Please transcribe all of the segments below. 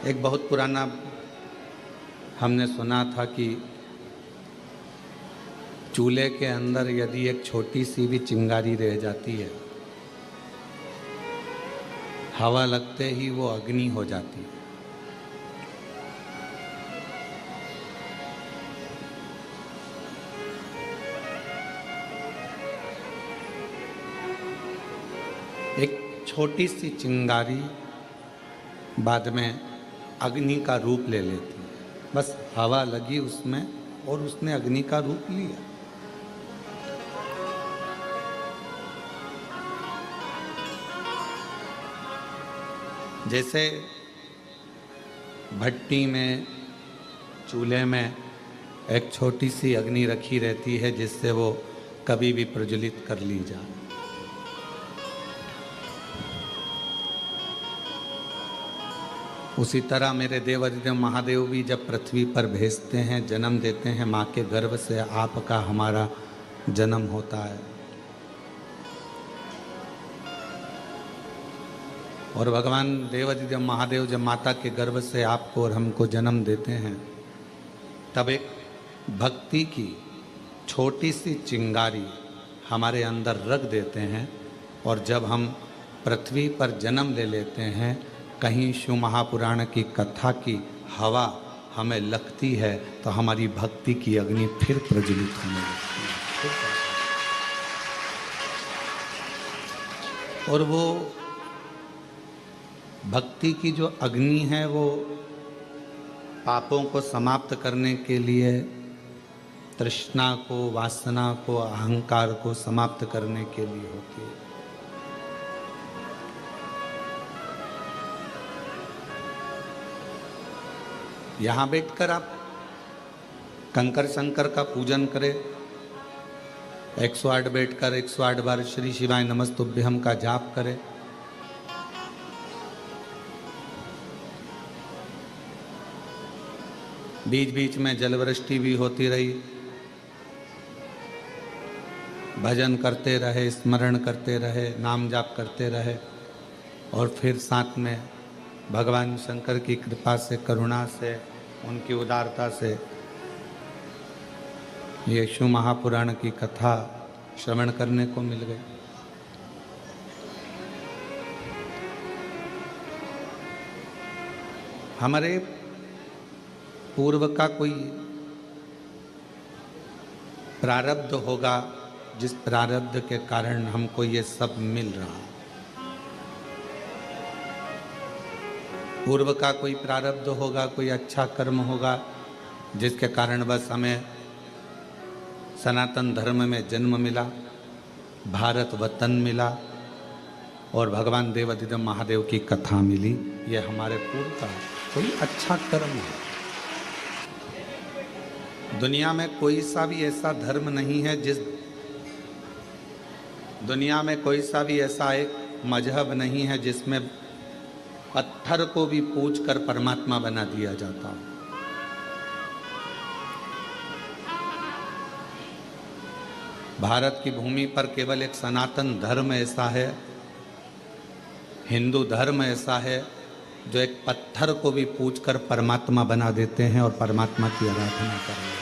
एक बहुत पुराना हमने सुना था कि चूल्हे के अंदर यदि एक छोटी सी भी चिंगारी रह जाती है, हवा लगते ही वो अग्नि हो जाती है। एक छोटी सी चिंगारी बाद में अग्नि का रूप ले लेती है। बस हवा लगी उसमें और उसने अग्नि का रूप लिया। जैसे भट्टी में, चूल्हे में एक छोटी सी अग्नि रखी रहती है जिससे वो कभी भी प्रज्वलित कर ली जाए। उसी तरह मेरे देवाधिदेव महादेव भी जब पृथ्वी पर भेजते हैं, जन्म देते हैं, माँ के गर्भ से आपका हमारा जन्म होता है। और भगवान देवाधिदेव महादेव जब माता के गर्भ से आपको और हमको जन्म देते हैं, तब एक भक्ति की छोटी सी चिंगारी हमारे अंदर रख देते हैं। और जब हम पृथ्वी पर जन्म ले लेते हैं, कहीं शिव महापुराण की कथा की हवा हमें लगती है तो हमारी भक्ति की अग्नि फिर प्रज्वलित होने लगती है। और वो भक्ति की जो अग्नि है वो पापों को समाप्त करने के लिए, तृष्णा को, वासना को, अहंकार को समाप्त करने के लिए होती है। यहाँ बैठकर आप कंकर शंकर का पूजन करें, 108 बैठकर 108 बार श्री शिवाय नमस्तुभ्यम का जाप करें। बीच बीच में जलवृष्टि भी होती रही, भजन करते रहे, स्मरण करते रहे, नाम जाप करते रहे। और फिर साथ में भगवान शंकर की कृपा से, करुणा से, उनकी उदारता से ये शिव महापुराण की कथा श्रवण करने को मिल गई। हमारे पूर्व का कोई प्रारब्ध होगा जिस प्रारब्ध के कारण हमको ये सब मिल रहा है। पूर्व का कोई प्रारब्ध होगा, कोई अच्छा कर्म होगा जिसके कारण बस हमें सनातन धर्म में जन्म मिला, भारत वतन मिला और भगवान देवाधिदेव महादेव की कथा मिली। ये हमारे पूर्व का कोई अच्छा कर्म है। दुनिया में कोई सा भी ऐसा धर्म नहीं है दुनिया में कोई सा भी ऐसा एक मजहब नहीं है जिसमें पत्थर को भी पूज कर परमात्मा बना दिया जाता हो। भारत की भूमि पर केवल एक सनातन धर्म ऐसा है, हिंदू धर्म ऐसा है जो एक पत्थर को भी पूज कर परमात्मा बना देते हैं और परमात्मा की आराधना कर रहे हैं।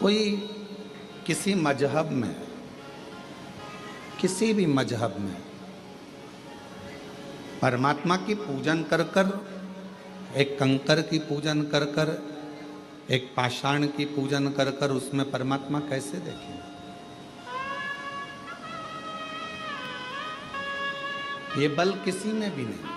कोई किसी मजहब में, किसी भी मजहब में परमात्मा की पूजन कर कर, एक कंकर की पूजन कर कर, एक पाषाण की पूजन कर कर उसमें परमात्मा कैसे देखें? ये बल किसी में भी नहीं।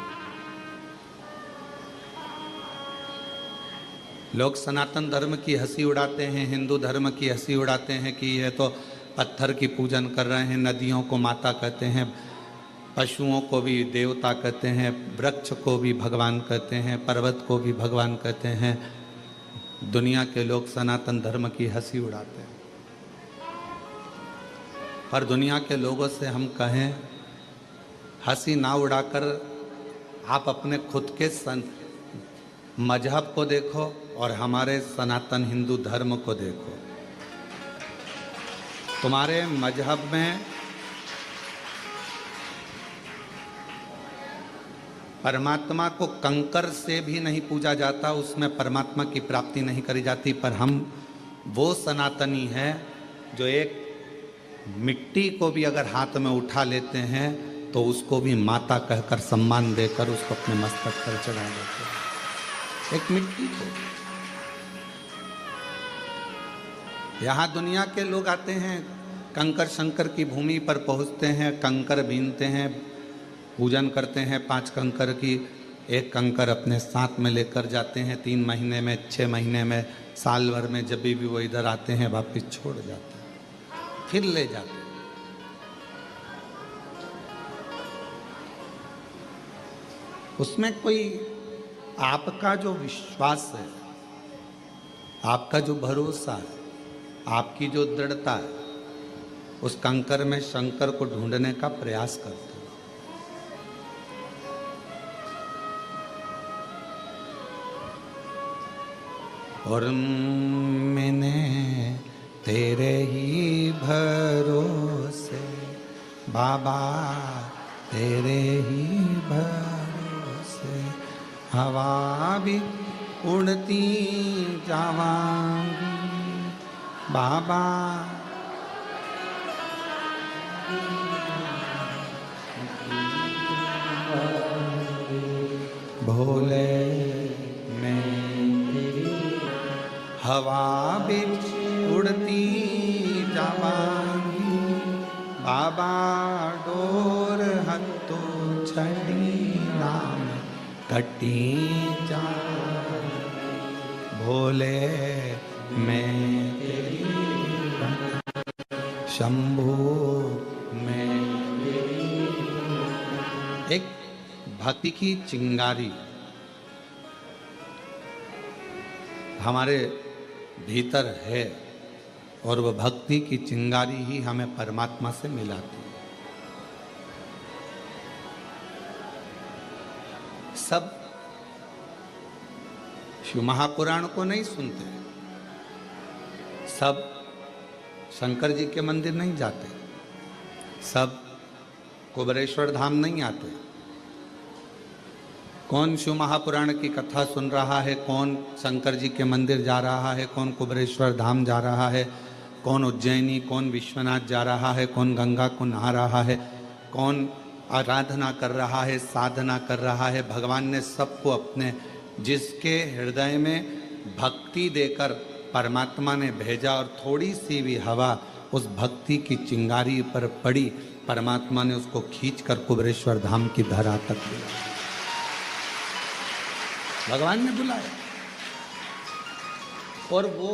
लोग सनातन धर्म की हंसी उड़ाते हैं, हिंदू धर्म की हंसी उड़ाते हैं कि ये तो पत्थर की पूजन कर रहे हैं, नदियों को माता कहते हैं, पशुओं को भी देवता कहते हैं, वृक्ष को भी भगवान कहते हैं, पर्वत को भी भगवान कहते हैं। दुनिया के लोग सनातन धर्म की हंसी उड़ाते हैं। पर दुनिया के लोगों से हम कहें, हंसी ना उड़ाकर आप अपने खुद के मजहब को देखो और हमारे सनातन हिंदू धर्म को देखो। तुम्हारे मजहब में परमात्मा को कंकर से भी नहीं पूजा जाता, उसमें परमात्मा की प्राप्ति नहीं करी जाती। पर हम वो सनातनी हैं जो एक मिट्टी को भी अगर हाथ में उठा लेते हैं तो उसको भी माता कहकर सम्मान देकर उसको अपने मस्तक पर चढ़ा देते हैं। एक मिट्टी को। यहाँ दुनिया के लोग आते हैं, कंकर शंकर की भूमि पर पहुँचते हैं, कंकर बीनते हैं, पूजन करते हैं 5 कंकर की। एक कंकर अपने साथ में लेकर जाते हैं, 3 महीने में, 6 महीने में, साल भर में, जब भी वो इधर आते हैं वापस छोड़ जाते हैं, फिर ले जाते हैं। उसमें कोई आपका जो विश्वास है, आपका जो भरोसा है, आपकी जो दृढ़ता है, उस कंकर में शंकर को ढूंढने का प्रयास करते हैं। और मैंने तेरे ही भरोसे बाबा, तेरे ही भरोसे हवा भी उड़ती जावांगी बाबा। भोले हवा भी उड़ती जावांगी बाबा, डोर हत्तो छड़ी राम कटी जा। भोले मैं तेरी शंभू मैं तेरी। एक भक्ति की चिंगारी हमारे भीतर है और वह भक्ति की चिंगारी ही हमें परमात्मा से मिलाती है। सब शिव महापुराण को नहीं सुनते, सब शंकर जी के मंदिर नहीं जाते, सब कुबेरेश्वर धाम नहीं आते। कौन शिव महापुराण की कथा सुन रहा है, कौन शंकर जी के मंदिर जा रहा है, कौन कुबेरेश्वर धाम जा रहा है, कौन उज्जैनी, कौन विश्वनाथ जा रहा है, कौन गंगा को नहा रहा है, कौन आराधना कर रहा है, साधना कर रहा है। भगवान ने सबको अपने, जिसके हृदय में भक्ति देकर परमात्मा ने भेजा और थोड़ी सी भी हवा उस भक्ति की चिंगारी पर पड़ी, परमात्मा ने उसको खींचकर कुबेरेश्वर धाम की धरा तक दिया। भगवान ने बुलाया और वो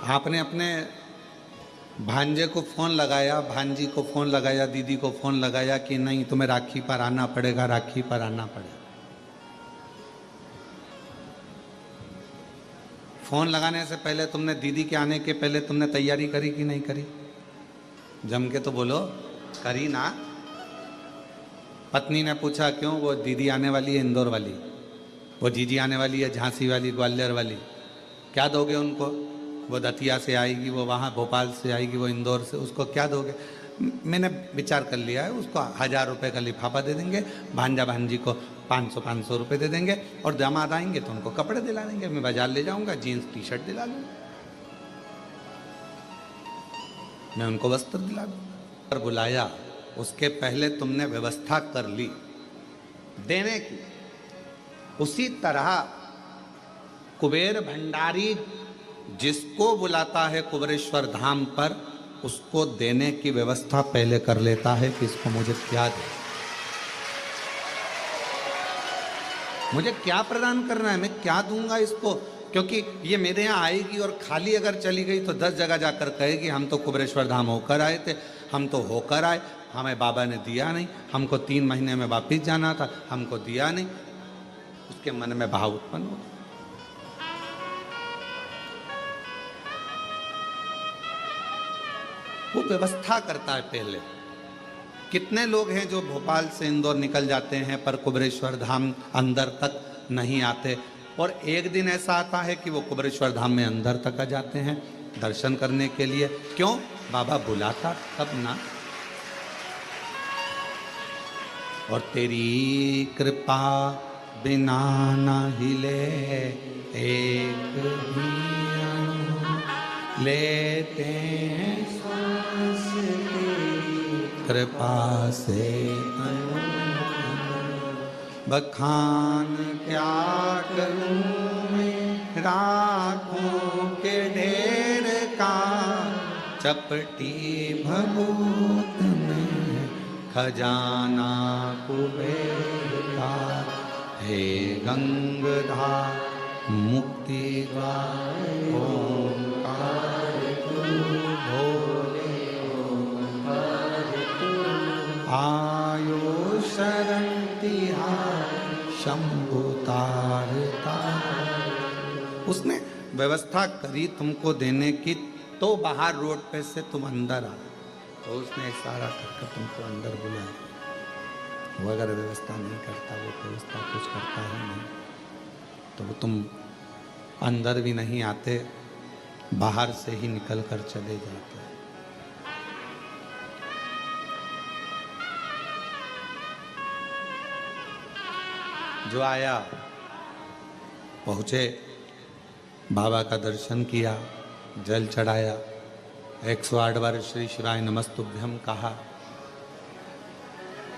आपने अपने भांजे को फोन लगाया, भांजी को फोन लगाया, दीदी को फोन लगाया कि नहीं तुम्हें राखी पर आना पड़ेगा, राखी पर आना पड़ेगा। फोन लगाने से पहले तुमने, दीदी के आने के पहले तुमने तैयारी करी कि नहीं करी? जम के तो बोलो, करी ना। पत्नी ने पूछा क्यों? वो दीदी आने वाली है इंदौर वाली, वो जीजी आने वाली है झांसी वाली, ग्वालियर वाली, क्या दोगे उनको? वो दतिया से आएगी, वो वहाँ भोपाल से आएगी, वो इंदौर से, उसको क्या दोगे? मैंने विचार कर लिया है, उसको 1000 रुपये का लिफाफा दे देंगे, भांजा भांजी को 500 रुपये दे देंगे और दामाद आएंगे तो उनको कपड़े दिला देंगे। मैं बाजार ले जाऊंगा, जीन्स टी शर्ट दिला दूंगा, मैं उनको वस्त्र दिला दूंगा। पर बुलाया उसके पहले तुमने व्यवस्था कर ली देने की। उसी तरह कुबेर भंडारी जिसको बुलाता है कुबेरेश्वर धाम पर, उसको देने की व्यवस्था पहले कर लेता है कि इसको मुझे क्या दे, मुझे क्या प्रदान करना है, मैं क्या दूंगा इसको। क्योंकि ये मेरे यहाँ आएगी और खाली अगर चली गई तो 10 जगह जाकर कहेगी हम तो कुबेरेश्वर धाम होकर आए थे, हम तो होकर आए, हमें बाबा ने दिया नहीं, हमको 3 महीने में वापिस जाना था, हमको दिया नहीं। उसके मन में भाव उत्पन्न हो। वो व्यवस्था करता है पहले। कितने लोग हैं जो भोपाल से इंदौर निकल जाते हैं पर कुबेरेश्वर धाम अंदर तक नहीं आते, और एक दिन ऐसा आता है कि वो कुबेरेश्वर धाम में अंदर तक आ जाते हैं, दर्शन करने के लिए। क्यों? बाबा बुलाता तब ना। और तेरी कृपा बिना ना हिले एक भी अणु, लेते हैं सांस तेरी कृपा से अणु। बखान क्या करूं मैं राखों के ढेर का, चपटी भभूत में खजाना कुबेर का। हे गंगाधर मुक्ति द्वार ओंकार तू भोले ओंकार तू, आयो शरण तिहार शंभु तार तार। उसने व्यवस्था करी तुमको देने की, तो बाहर रोड पे से तुम अंदर आ, तो उसने इशारा करके तुमको अंदर बुलाया। वो अगर व्यवस्था नहीं करता, वो व्यवस्था कुछ करता ही नहीं, तो वो तुम अंदर भी नहीं आते, बाहर से ही निकल कर चले जाते। जो आया पहुँचे, बाबा का दर्शन किया, जल चढ़ाया, 108 बार श्री शिवाय नमस्तुभ्यम कहा,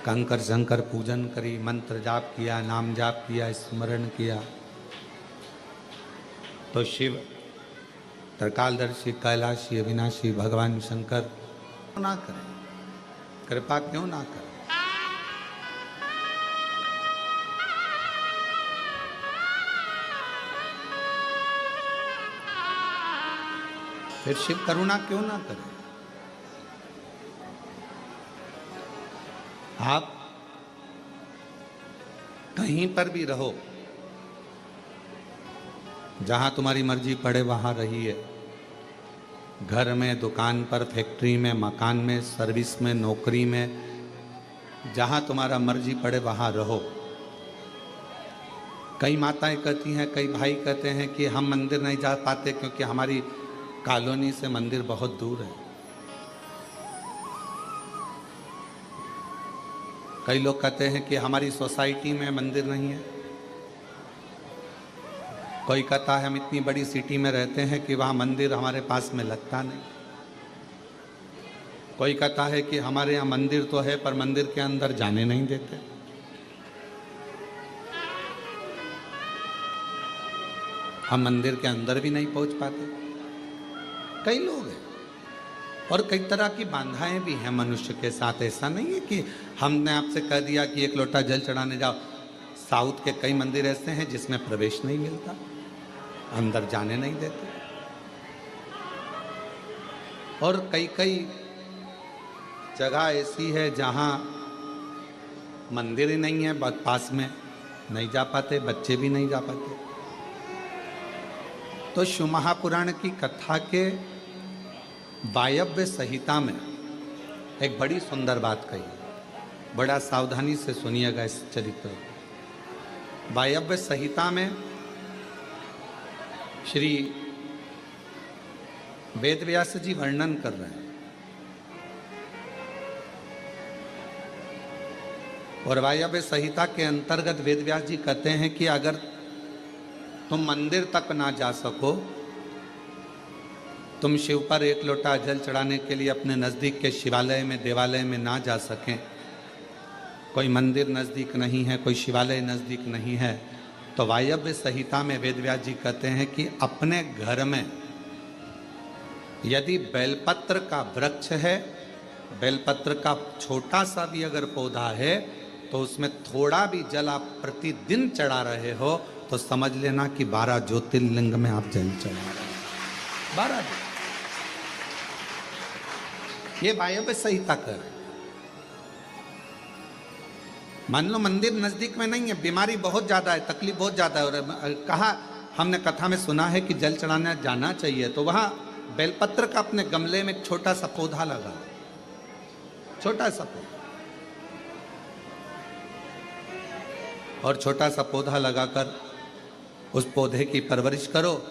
कंकर शंकर पूजन करी, मंत्र जाप किया, नाम जाप किया, स्मरण किया। तो शिव त्रिकालदर्शी कैलाशी अविनाशी भगवान शंकर ना करें, कृपा क्यों ना करें? फिर शिव करुणा क्यों ना करे? आप कहीं पर भी रहो, जहां तुम्हारी मर्जी पड़े वहां रहिए। घर में, दुकान पर, फैक्ट्री में, मकान में, सर्विस में, नौकरी में, जहां तुम्हारा मर्जी पड़े वहां रहो। कई माताएं कहती हैं, कई भाई कहते हैं कि हम मंदिर नहीं जा पाते क्योंकि हमारी कॉलोनी से मंदिर बहुत दूर है। कई लोग कहते हैं कि हमारी सोसाइटी में मंदिर नहीं है। कोई कहता है हम इतनी बड़ी सिटी में रहते हैं कि वहाँ मंदिर हमारे पास में लगता नहीं। कोई कहता है कि हमारे यहाँ मंदिर तो है पर मंदिर के अंदर जाने नहीं देते। हम मंदिर के अंदर भी नहीं पहुँच पाते। कई लोग हैं और कई तरह की बाधाएं भी हैं मनुष्य के साथ। ऐसा नहीं है कि हमने आपसे कह दिया कि एक लोटा जल चढ़ाने जाओ। साउथ के कई मंदिर ऐसे हैं जिसमें प्रवेश नहीं मिलता, अंदर जाने नहीं देते। और कई कई जगह ऐसी है जहां मंदिर ही नहीं है, पास में नहीं जा पाते, बच्चे भी नहीं जा पाते। तो शिव महापुराण की कथा के वायव्य संहिता में एक बड़ी सुंदर बात कही, बड़ा सावधानी से सुनिएगा इस चरित्र। वायव्य संहिता में श्री वेदव्यास जी वर्णन कर रहे हैं। और वायव्य संहिता के अंतर्गत वेदव्यास जी कहते हैं कि अगर तुम मंदिर तक ना जा सको, तुम शिव पर एक लोटा जल चढ़ाने के लिए अपने नज़दीक के शिवालय में, देवालय में ना जा सकें, कोई मंदिर नज़दीक नहीं है, कोई शिवालय नज़दीक नहीं है, तो वायव्य संहिता में वेदव्यास जी कहते हैं कि अपने घर में यदि बेलपत्र का वृक्ष है, बेलपत्र का छोटा सा भी अगर पौधा है, तो उसमें थोड़ा भी जल आप प्रतिदिन चढ़ा रहे हो तो समझ लेना कि 12 ज्योतिर्लिंग में आप जल चढ़ा रहे हो। 12। ये वायव्य संहिता कर। मान लो मंदिर नजदीक में नहीं है, बीमारी बहुत ज्यादा है, तकलीफ बहुत ज्यादा है, और कहा हमने कथा में सुना है कि जल चढ़ाने जाना चाहिए, तो वहां बेलपत्र का अपने गमले में एक छोटा सा पौधा लगा, छोटा सा पौधा, और छोटा सा पौधा लगाकर उस पौधे की परवरिश करो,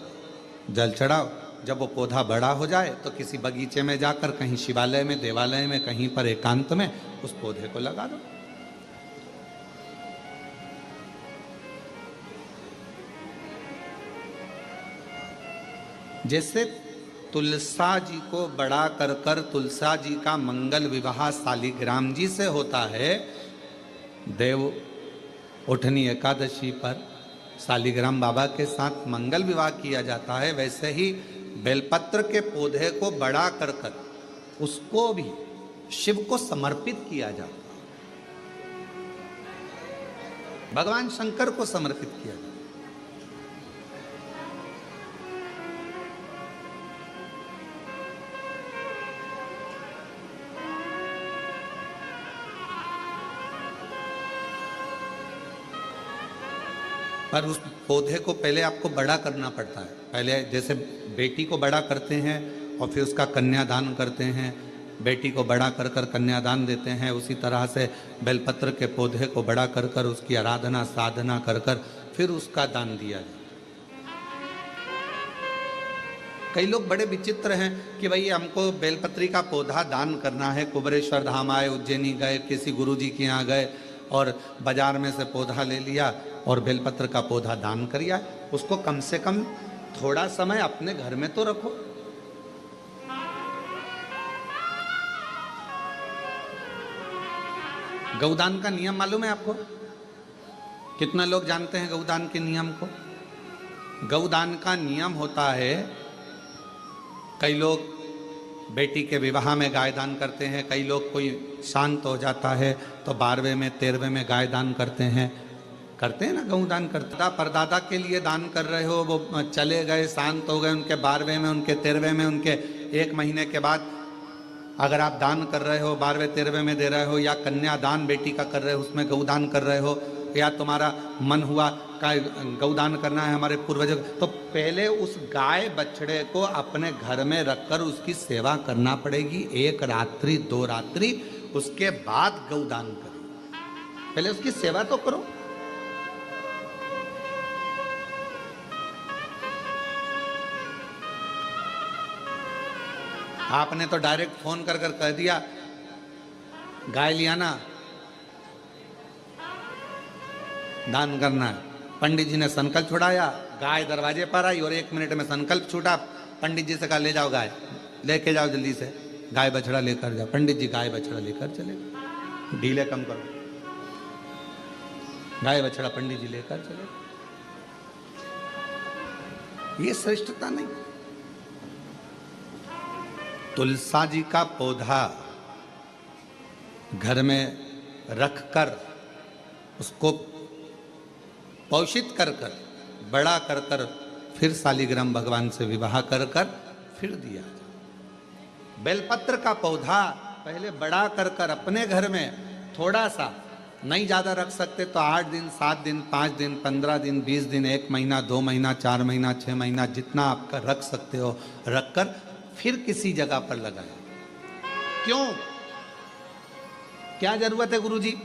जल चढ़ाओ, जब वो पौधा बड़ा हो जाए तो किसी बगीचे में जाकर, कहीं शिवालय में, देवालय में, कहीं पर एकांत में उस पौधे को लगा दो। जैसे तुलसा जी को बड़ा कर कर तुलसा जी का मंगल विवाह शालिग्राम जी से होता है, देव उठनी एकादशी पर शालिग्राम बाबा के साथ मंगल विवाह किया जाता है, वैसे ही बेलपत्र के पौधे को बड़ा कर कर उसको भी शिव को समर्पित किया जाता है, भगवान शंकर को समर्पित किया जाता है। पर उस पौधे को पहले आपको बड़ा करना पड़ता है। पहले जैसे बेटी को बड़ा करते हैं और फिर उसका कन्यादान करते हैं, बेटी को बड़ा कर कर कन्यादान देते हैं, उसी तरह से बेलपत्र के पौधे को बड़ा कर कर उसकी आराधना साधना कर कर फिर उसका दान दिया जाए। कई लोग बड़े विचित्र हैं कि भाई हमको बेलपत्री का पौधा दान करना है, कुबरेश्वर धाम आए, उज्जैनी गए, किसी गुरुजी के यहाँ गए और बाजार में से पौधा ले लिया और बेलपत्र का पौधा दान करिया। उसको कम से कम थोड़ा समय अपने घर में तो रखो। गौदान का नियम मालूम है आपको? कितना लोग जानते हैं गौदान के नियम को? गौदान का नियम होता है, कई लोग बेटी के विवाह में गाय दान करते हैं, कई लोग कोई शांत हो जाता है तो 12वें में 13वें में गाय दान करते हैं ना, गौदान करते। परदादा के लिए दान कर रहे हो, वो चले गए, शांत हो गए, उनके 12वें में, उनके 13वें में, उनके 1 महीने के बाद अगर आप दान कर रहे हो, 12वें 13वें में दे रहे हो, या कन्यादान बेटी का कर रहे हो उसमें गौदान कर रहे हो, या तुम्हारा मन हुआ का गौदान करना है हमारे पूर्वजों, तो पहले उस गाय बछड़े को अपने घर में रखकर उसकी सेवा करना पड़ेगी 1 रात्रि 2 रात्रि, उसके बाद गौदान करो। पहले उसकी सेवा तो करो। आपने तो डायरेक्ट फोन कर कर कह दिया गाय लिया ना, दान करना है। पंडित जी ने संकल्प छुड़ाया, गाय दरवाजे पर आई और 1 मिनट में संकल्प छूटा। पंडित जी से कहा ले जाओ गाय, लेके जाओ जल्दी से, गाय बछड़ा लेकर जाओ। पंडित जी गाय बछड़ा लेकर चले गए। ढीले कम करो, गाय बछड़ा पंडित जी लेकर चले। ये श्रेष्ठता नहीं। तुलसा जी का पौधा घर में रखकर उसको पोषित कर कर बड़ा कर कर फिर शालिग्राम भगवान से विवाह कर कर फिर दिया जाए। बेलपत्र का पौधा पहले बड़ा कर कर अपने घर में थोड़ा सा, नहीं ज़्यादा रख सकते तो 8 दिन 7 दिन 5 दिन 15 दिन 20 दिन 1 महीना 2 महीना 4 महीना 6 महीना जितना आपका रख सकते हो रखकर फिर किसी जगह पर लगाए। क्यों, क्या जरूरत है गुरुजी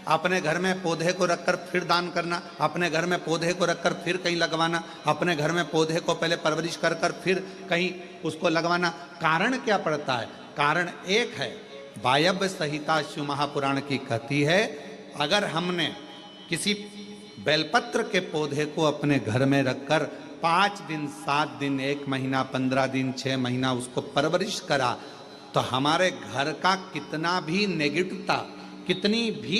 अपने घर में पौधे को रखकर फिर दान करना, अपने घर में पौधे को रखकर फिर कहीं लगवाना, अपने घर में पौधे को पहले परवरिश कर कर फिर कहीं उसको लगवाना? कारण क्या पड़ता है? कारण एक है, वायव्य संहिता शिव महापुराण की कहती है, अगर हमने किसी बेलपत्र के पौधे को अपने घर में रखकर 5 दिन 7 दिन 1 महीना 15 दिन 6 महीना उसको परवरिश करा तो हमारे घर का कितना भी नेगेटिवता, कितनी भी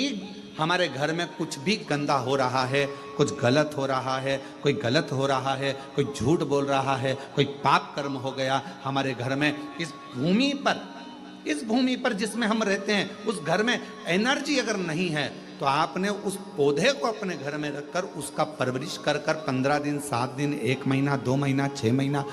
हमारे घर में कुछ भी गंदा हो रहा है, कुछ गलत हो रहा है, कोई गलत हो रहा है, कोई झूठ बोल रहा है, कोई पाप कर्म हो गया हमारे घर में, इस भूमि पर जिसमें हम रहते हैं उस घर में एनर्जी अगर नहीं है तो आपने उस पौधे को अपने घर में रखकर उसका परवरिश कर कर 15 दिन 7 दिन 1 महीना 2 महीना 6 महीना